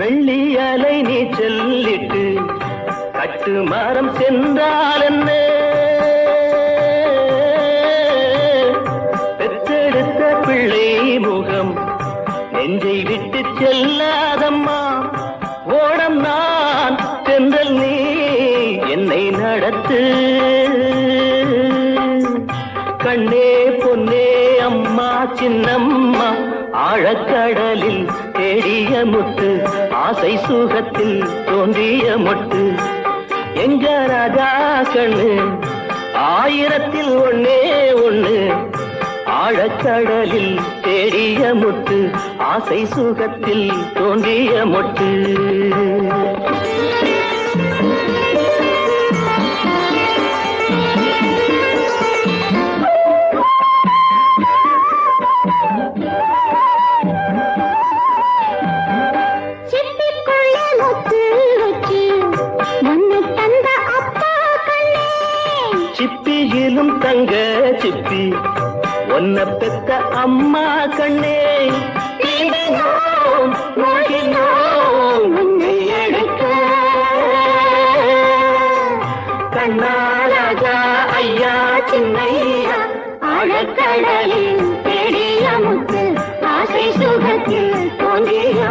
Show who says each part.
Speaker 1: வெள்ளி அலை நீ சொல்லிட்டு கட்டு மரம் சென்றால் என்ன, பெற்றெடுத்த பிள்ளை முகம் நெஞ்சை விட்டு செல்லாதம்மா. ஓடம் நான் சென்றல் நீ என்னை நடத்து. கண்ணே பொன்னே அம்மா சின்னம்மா, ஆழக்கடலில் தேடிய முத்து, ஆசை சுகத்தில் தோன்றிய மொட்டு. எங்க ராஜா கண்ணு ஆயிரத்தில் ஒன்னே ஒண்ணு, ஆழக்கடலில் தேடிய முத்து, ஆசை சுகத்தில் தோன்றிய மொட்டு. சிப்பியிலும் தங்க சிப்பி ஒன்ன பெத்த அம்மா கண்ணே. கண்ணா ராஜா ஐயா சின்னையா, ஆழக்கடலில் தேடிய முத்து, ஆசை சுகத்தில் தோன்றிய